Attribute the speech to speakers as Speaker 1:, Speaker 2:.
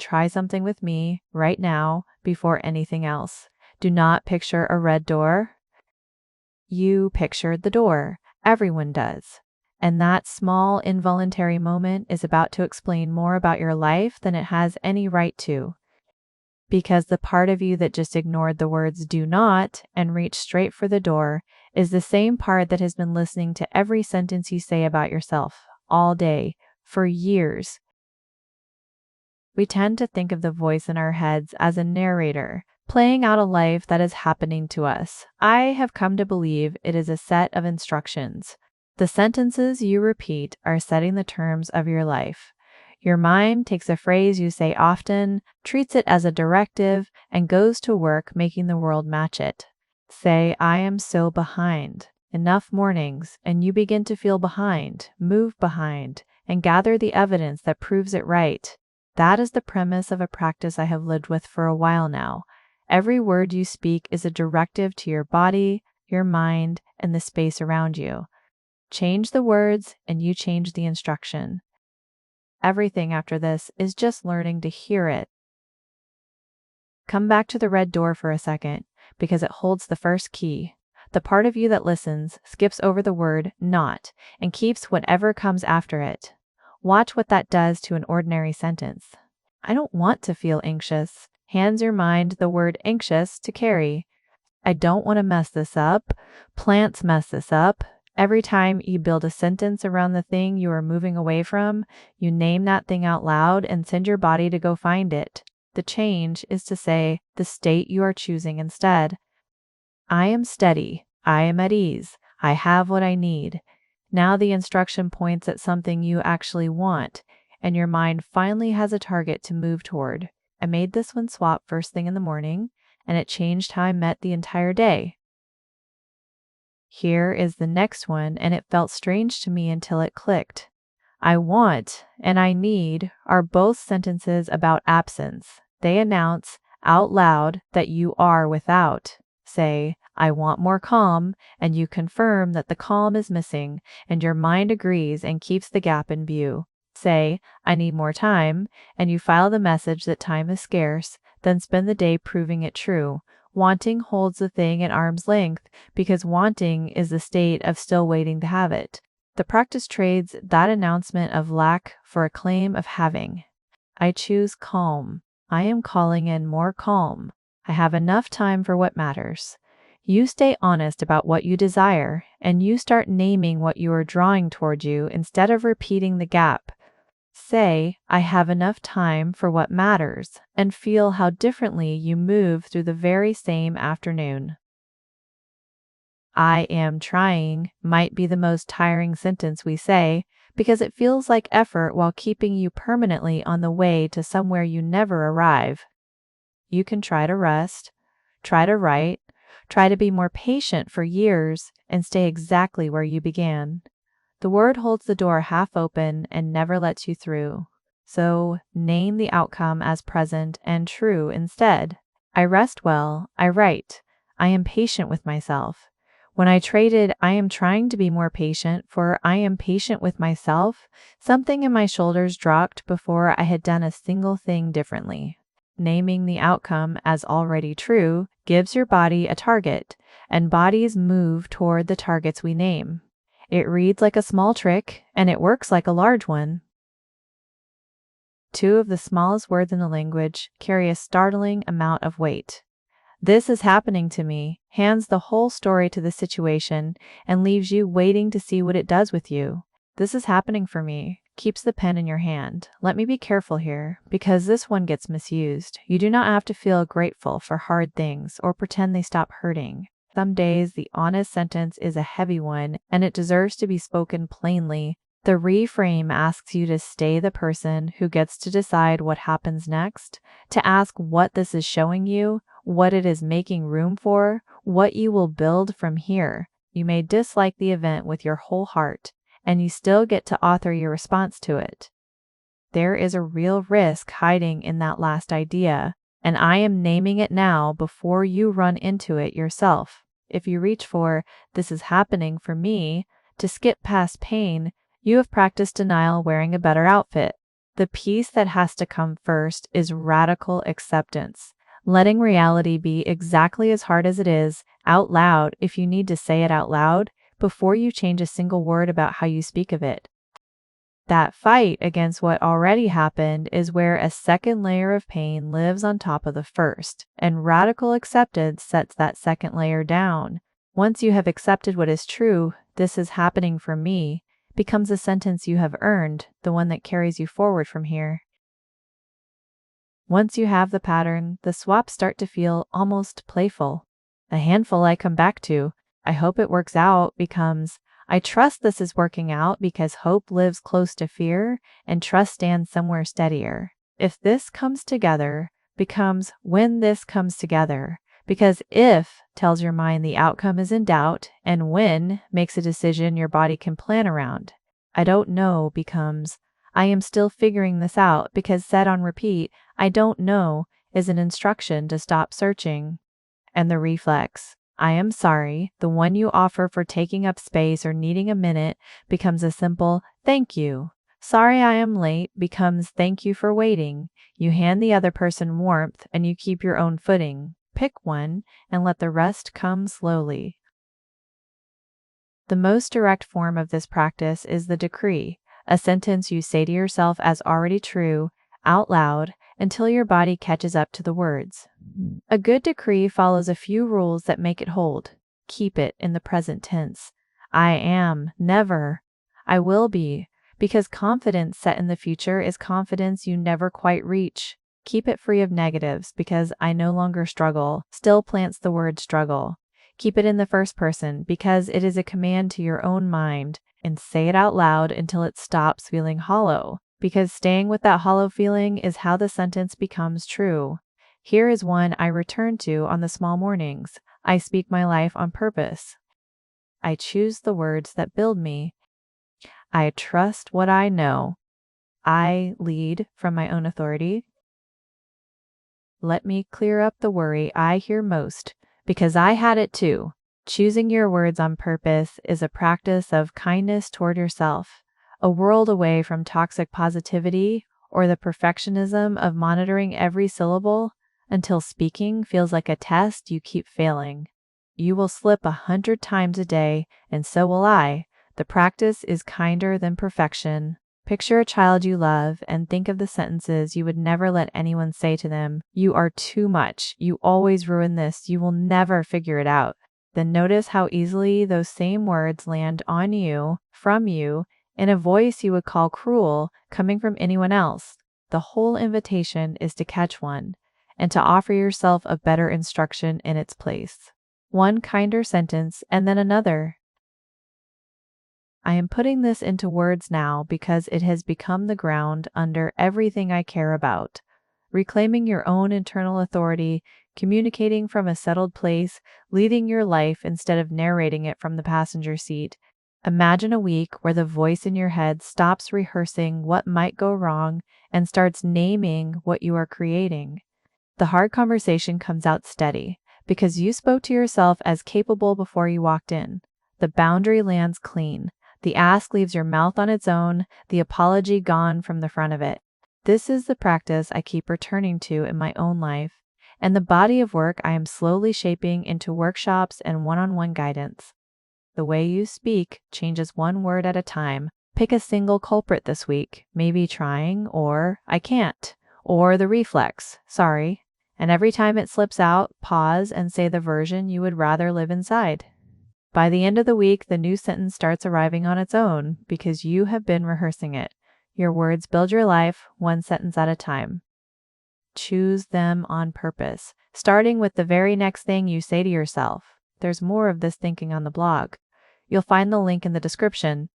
Speaker 1: try something with me right now before anything else. Do not picture a red door. You pictured the door. Everyone does. And that small involuntary moment is about to explain more about your life than it has any right to. Because the part of you that just ignored the words "do not" and reached straight for the door is the same part that has been listening to every sentence you say about yourself all day for years. We tend to think of the voice in our heads as a narrator, playing out a life that is happening to us. I have come to believe it is a set of instructions. The sentences you repeat are setting the terms of your life. Your mind takes a phrase you say often, treats it as a directive, and goes to work making the world match it. Say, "I am so behind." Enough mornings, and you begin to feel behind, move behind, and gather the evidence that proves it right. That is the premise of a practice I have lived with for a while now. Every word you speak is a directive to your body, your mind, and the space around you. Change the words, and you change the instruction. Everything after this is just learning to hear it. Come back to the red door for a second, because it holds the first key. The part of you that listens skips over the word "not" and keeps whatever comes after it. Watch what that does to an ordinary sentence. "I don't want to feel anxious" hands your mind the word "anxious" to carry. "I don't want to mess this up." Plants mess this up. Every time you build a sentence around the thing you are moving away from, you name that thing out loud and send your body to go find it. The change is to say the state you are choosing instead. "I am steady. I am at ease. I have what I need." Now the instruction points at something you actually want, and your mind finally has a target to move toward. I made this one swap first thing in the morning, and it changed how I met the entire day. Here is the next one, and it felt strange to me until it clicked. "I want" and "I need" are both sentences about absence. They announce out loud that you are without. Say, "I want more calm," and you confirm that the calm is missing, and your mind agrees and keeps the gap in view. Say, "I need more time," and you file the message that time is scarce, then spend the day proving it true. Wanting holds the thing at arm's length because wanting is the state of still waiting to have it. The practice trades that announcement of lack for a claim of having. I choose calm. I am calling in more calm. I have enough time for what matters. You stay honest about what you desire, and you start naming what you are drawing toward you instead of repeating the gap. Say, "I have enough time for what matters," and feel how differently you move through the very same afternoon. "I am trying" might be the most tiring sentence we say because it feels like effort while keeping you permanently on the way to somewhere you never arrive. You can try to rest, try to write, try to be more patient for years, and stay exactly where you began. The word holds the door half open and never lets you through. So name the outcome as present and true instead. I rest well. I write. I am patient with myself. When I traded "I am trying to be more patient" for "I am patient with myself," something in my shoulders dropped before I had done a single thing differently. Naming the outcome as already true gives your body a target, and bodies move toward the targets we name. It reads like a small trick, and it works like a large one. Two of the smallest words in the language carry a startling amount of weight. "This is happening to me" hands the whole story to the situation and leaves you waiting to see what it does with you. "This is happening for me" keeps the pen in your hand. Let me be careful here, because this one gets misused. You do not have to feel grateful for hard things or pretend they stop hurting. Some days the honest sentence is a heavy one, and it deserves to be spoken plainly. The reframe asks you to stay the person who gets to decide what happens next, to ask what this is showing you, what it is making room for, what you will build from here. You may dislike the event with your whole heart, and you still get to author your response to it. There is a real risk hiding in that last idea, and I am naming it now before you run into it yourself. If you reach for "this is happening for me" to skip past pain, you have practiced denial wearing a better outfit. The piece that has to come first is radical acceptance, letting reality be exactly as hard as it is, out loud if you need to say it out loud, before you change a single word about how you speak of it. That fight against what already happened is where a second layer of pain lives on top of the first, and radical acceptance sets that second layer down. Once you have accepted what is true, "this is happening for me," becomes a sentence you have earned, the one that carries you forward from here. Once you have the pattern, the swaps start to feel almost playful. A handful I come back to, "I hope it works out," becomes, "I trust this is working out," because hope lives close to fear and trust stands somewhere steadier. "If this comes together," becomes, "when this comes together," because "if" tells your mind the outcome is in doubt, and "when" makes a decision your body can plan around. "I don't know" becomes, "I am still figuring this out," because said on repeat, "I don't know" is an instruction to stop searching. And the reflex, "I am sorry," the one you offer for taking up space or needing a minute, becomes a simple "thank you." "Sorry I am late" becomes "thank you for waiting." You hand the other person warmth and you keep your own footing. Pick one and let the rest come slowly. The most direct form of this practice is the decree, a sentence you say to yourself as already true, out loud, until your body catches up to the words. A good decree follows a few rules that make it hold. Keep it in the present tense. "I am," never, "I will be," because confidence set in the future is confidence you never quite reach. Keep it free of negatives, because "I no longer struggle" still plants the word struggle. Keep it in the first person, because it is a command to your own mind, and say it out loud until it stops feeling hollow, because staying with that hollow feeling is how the sentence becomes true. Here is one I return to on the small mornings. I speak my life on purpose. I choose the words that build me. I trust what I know. I lead from my own authority. Let me clear up the worry I hear most, because I had it too. Choosing your words on purpose is a practice of kindness toward yourself, a world away from toxic positivity or the perfectionism of monitoring every syllable until speaking feels like a test you keep failing. You will slip 100 times a day, and so will I. The practice is kinder than perfection. Picture a child you love and think of the sentences you would never let anyone say to them. "You are too much. You always ruin this. You will never figure it out." Then notice how easily those same words land on you, from you, in a voice you would call cruel, coming from anyone else. The whole invitation is to catch one, and to offer yourself a better instruction in its place. One kinder sentence, and then another. I am putting this into words now because it has become the ground under everything I care about. Reclaiming your own internal authority, communicating from a settled place, leading your life instead of narrating it from the passenger seat. Imagine a week where the voice in your head stops rehearsing what might go wrong and starts naming what you are creating. The hard conversation comes out steady because you spoke to yourself as capable before you walked in. The boundary lands clean. The ask leaves your mouth on its own, the apology gone from the front of it. This is the practice I keep returning to in my own life, and the body of work I am slowly shaping into workshops and one-on-one guidance. The way you speak changes one word at a time. Pick a single culprit this week, maybe trying, or "I can't," or the reflex, "sorry." And every time it slips out, pause and say the version you would rather live inside. By the end of the week, the new sentence starts arriving on its own because you have been rehearsing it. Your words build your life, one sentence at a time. Choose them on purpose, starting with the very next thing you say to yourself. There's more of this thinking on the blog. You'll find the link in the description.